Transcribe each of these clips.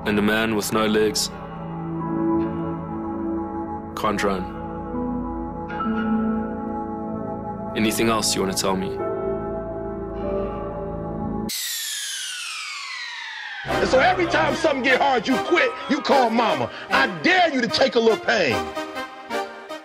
And a man with no legs can't run. Anything else you want to tell me? And so every time something get hard, you quit, you call mama. I dare you to take a little pain.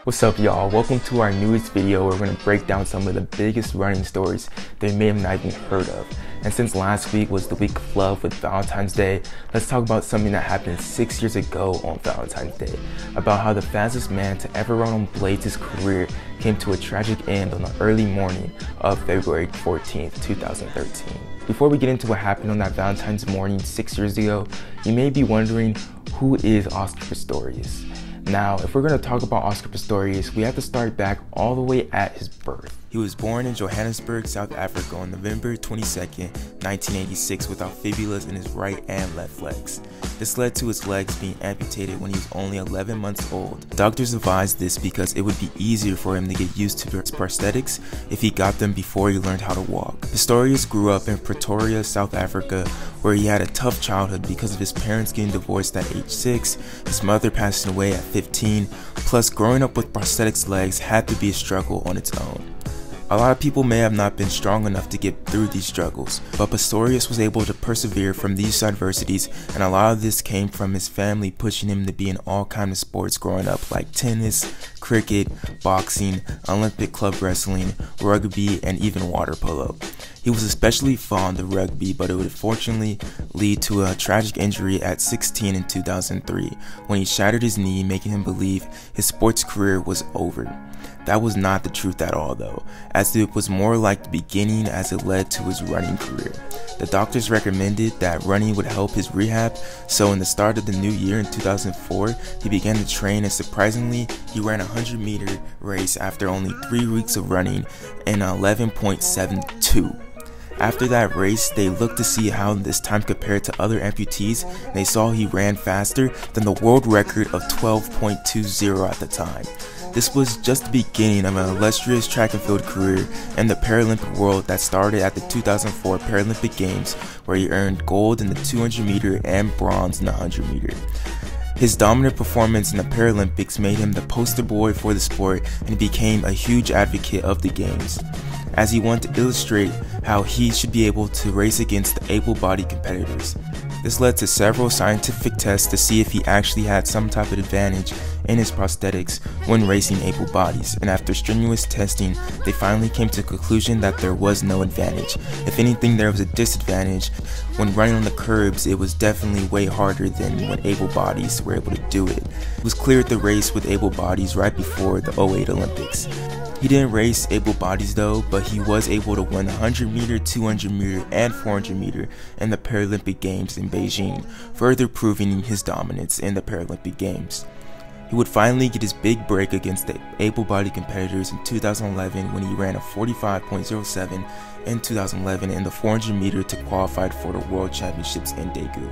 What's up, y'all? Welcome to our newest video where we're going to break down some of the biggest running stories they may have not even heard of. And since last week was the week of love with Valentine's Day, let's talk about something that happened 6 years ago on Valentine's Day, about how the fastest man to ever run on blades' career came to a tragic end on the early morning of February 14th, 2013. Before we get into what happened on that Valentine's morning 6 years ago, you may be wondering, who is Oscar Pistorius? Now, if we're going to talk about Oscar Pistorius, we have to start back all the way at his birth. He was born in Johannesburg, South Africa on November 22nd, 1986 without fibulas in his right and left legs. This led to his legs being amputated when he was only 11 months old. Doctors advised this because it would be easier for him to get used to his prosthetics if he got them before he learned how to walk. Pistorius grew up in Pretoria, South Africa, where he had a tough childhood because of his parents getting divorced at age 6, his mother passing away at 15, plus growing up with prosthetics legs had to be a struggle on its own. A lot of people may have not been strong enough to get through these struggles, but Pistorius was able to persevere from these adversities, and a lot of this came from his family pushing him to be in all kinds of sports growing up, like tennis, cricket, boxing, Olympic club wrestling, rugby, and even water polo. He was especially fond of rugby, but it would unfortunately lead to a tragic injury at 16 in 2003 when he shattered his knee, making him believe his sports career was over. That was not the truth at all though, as it was more like the beginning as it led to his running career. The doctors recommended that running would help his rehab, so in the start of the new year in 2004, he began to train, and surprisingly, he ran a 100-meter race after only 3 weeks of running in 11.72. After that race, they looked to see how this time compared to other amputees, and they saw he ran faster than the world record of 12.20 at the time. This was just the beginning of an illustrious track and field career in the Paralympic world that started at the 2004 Paralympic Games, where he earned gold in the 200 meter and bronze in the 100 meter. His dominant performance in the Paralympics made him the poster boy for the sport, and he became a huge advocate of the games, as he wanted to illustrate how he should be able to race against the able-bodied competitors. This led to several scientific tests to see if he actually had some type of advantage in his prosthetics when racing able bodies, and after strenuous testing, they finally came to the conclusion that there was no advantage. If anything, there was a disadvantage. When running on the curbs, it was definitely way harder than when able bodies were able to do it. It was clear at the race with able bodies right before the 2008 Olympics. He didn't race able bodies though, but he was able to win 100 meter, 200 meter, and 400 meter in the Paralympic Games in Beijing, further proving his dominance in the Paralympic Games. He would finally get his big break against the able-bodied competitors in 2011 when he ran a 45.07 in 2011 in the 400 meter to qualify for the World Championships in Daegu.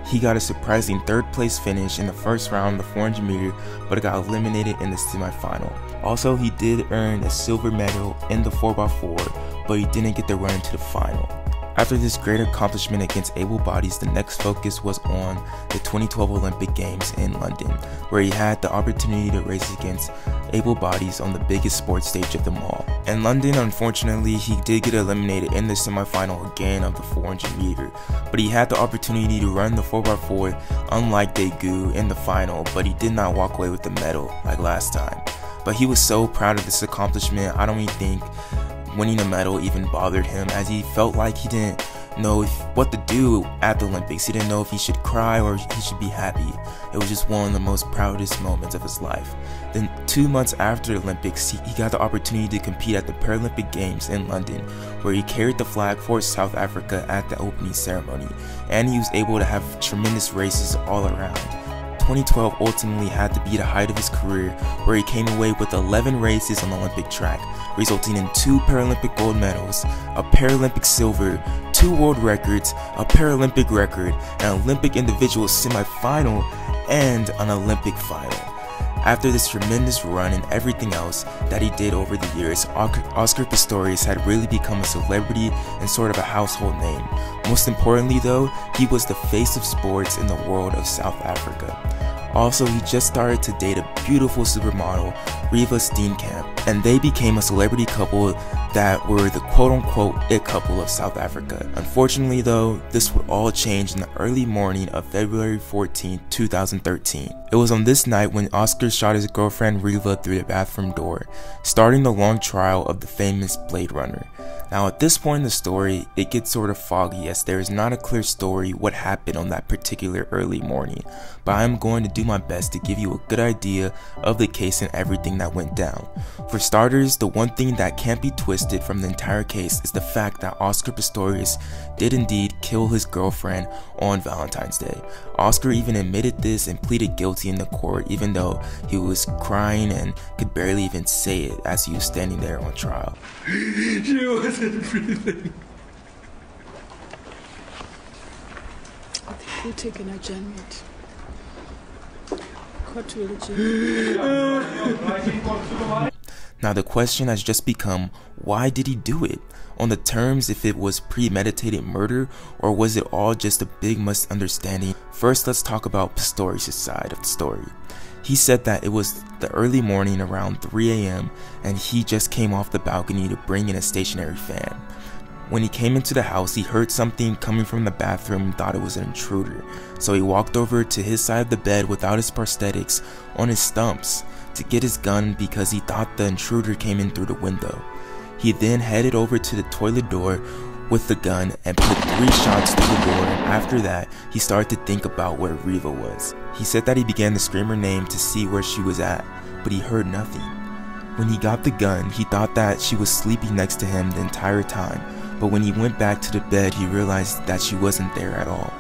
He got a surprising third place finish in the first round of the 400 meter, but got eliminated in the semifinal. Also, he did earn a silver medal in the 4x4, but he didn't get the run to the final. After this great accomplishment against able bodies, the next focus was on the 2012 Olympic Games in London, where he had the opportunity to race against able bodies on the biggest sports stage of them all. In London, unfortunately, he did get eliminated in the semifinal again of the 400 meter, but he had the opportunity to run the 4x4 unlike Daegu in the final, but he did not walk away with the medal like last time. But he was so proud of this accomplishment, I don't even think winning a medal even bothered him, as he felt like he didn't know what to do at the Olympics. He didn't know if he should cry or he should be happy. It was just one of the most proudest moments of his life. Then 2 months after the Olympics, he got the opportunity to compete at the Paralympic Games in London, where he carried the flag for South Africa at the opening ceremony, and he was able to have tremendous races all around. 2012 ultimately had to be the height of his career, where he came away with 11 races on the Olympic track, resulting in 2 Paralympic gold medals, a Paralympic silver, 2 world records, a Paralympic record, an Olympic individual semi-final, and an Olympic final. After this tremendous run and everything else that he did over the years, Oscar Pistorius had really become a celebrity and sort of a household name. Most importantly though, he was the face of sports in the world of South Africa. Also, he just started to date a beautiful supermodel, Reeva Steenkamp, and they became a celebrity couple that were the quote-unquote it couple of South Africa. Unfortunately though, this would all change in the early morning of February 14, 2013. It was on this night when Oscar shot his girlfriend Reeva through the bathroom door, starting the long trial of the famous Blade Runner. Now at this point in the story, it gets sort of foggy as there is not a clear story what happened on that particular early morning, but I am going to do my best to give you a good idea of the case and everything that went down. For starters, the one thing that can't be twisted from the entire case is the fact that Oscar Pistorius did indeed kill his girlfriend on Valentine's Day. Oscar even admitted this and pleaded guilty in the court, even though he was crying and could barely even say it as he was standing there on trial. She wasn't breathing. I think we're taking a judgment. Court will judge. Now the question has just become, why did he do it? On the terms if it was premeditated murder or was it all just a big misunderstanding? First, let's talk about Pistorius' side of the story. He said that it was the early morning around 3 a.m. and he just came off the balcony to bring in a stationary fan. When he came into the house, he heard something coming from the bathroom and thought it was an intruder. So he walked over to his side of the bed without his prosthetics on his stumps to get his gun because he thought the intruder came in through the window. He then headed over to the toilet door with the gun and put 3 shots through the door, and after that, he started to think about where Reeva was. He said that he began to scream her name to see where she was at, but he heard nothing. When he got the gun, he thought that she was sleeping next to him the entire time, but when he went back to the bed, he realized that she wasn't there at all.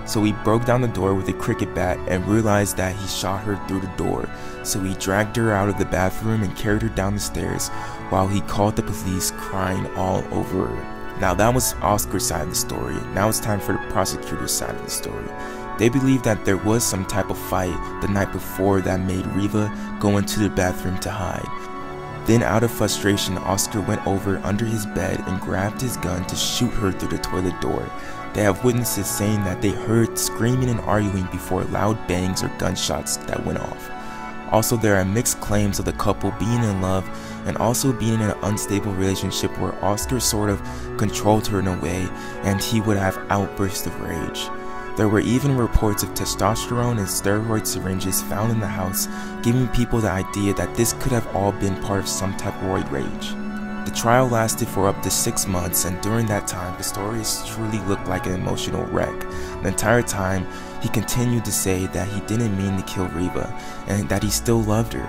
So he broke down the door with a cricket bat and realized that he shot her through the door. So he dragged her out of the bathroom and carried her down the stairs while he called the police, crying all over her. Now that was Oscar's side of the story. Now it's time for the prosecutor's side of the story. They believe that there was some type of fight the night before that made Reeva go into the bathroom to hide. Then out of frustration, Oscar went over under his bed and grabbed his gun to shoot her through the toilet door. They have witnesses saying that they heard screaming and arguing before loud bangs or gunshots that went off. Also, there are mixed claims of the couple being in love and also being in an unstable relationship where Oscar sort of controlled her in a way and he would have outbursts of rage. There were even reports of testosterone and steroid syringes found in the house, giving people the idea that this could have all been part of some type of roid rage. The trial lasted for up to 6 months, and during that time, Pistorius truly looked like an emotional wreck. The entire time, he continued to say that he didn't mean to kill Reeva, and that he still loved her.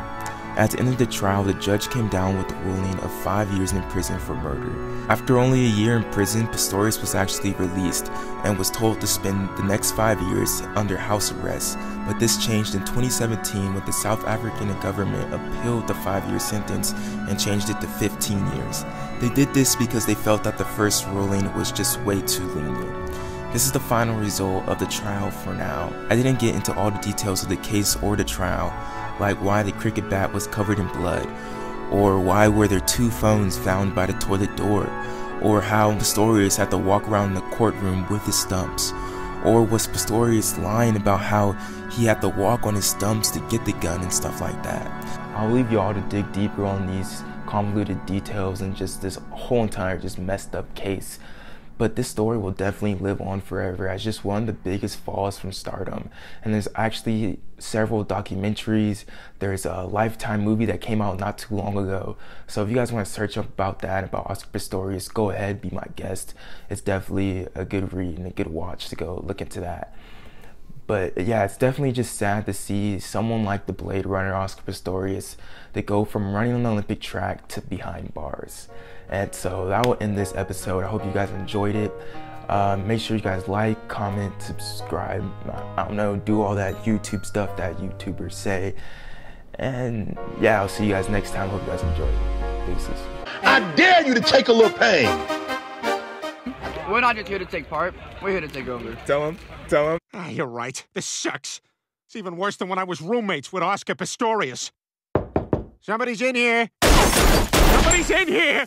At the end of the trial, the judge came down with the ruling of 5 years in prison for murder. After only a year in prison, Pistorius was actually released and was told to spend the next 5 years under house arrest, but this changed in 2017 when the South African government appealed the 5-year sentence and changed it to 15 years. They did this because they felt that the first ruling was just way too lenient. This is the final result of the trial for now. I didn't get into all the details of the case or the trial, like why the cricket bat was covered in blood, or why were there 2 phones found by the toilet door, or how Pistorius had to walk around the courtroom with his stumps, or was Pistorius lying about how he had to walk on his stumps to get the gun and stuff like that. I'll leave y'all to dig deeper on these convoluted details and just this whole entire just messed up case. But this story will definitely live on forever as just one of the biggest falls from stardom. And there's actually several documentaries. There's a Lifetime movie that came out not too long ago. So if you guys want to search up about that, about Oscar Pistorius, go ahead, be my guest. It's definitely a good read and a good watch to go look into that. But yeah, it's definitely just sad to see someone like the Blade Runner, Oscar Pistorius, to go from running on the Olympic track to behind bars. And so that will end this episode. I hope you guys enjoyed it. Make sure you guys like, comment, subscribe, I don't know, do all that YouTube stuff that YouTubers say. And yeah, I'll see you guys next time. Hope you guys enjoyed it. Deuces. I dare you to take a little pain. We're not just here to take part, we're here to take over. Tell him. Ah, you're right. This sucks. It's even worse than when I was roommates with Oscar Pistorius. Somebody's in here. Somebody's in here.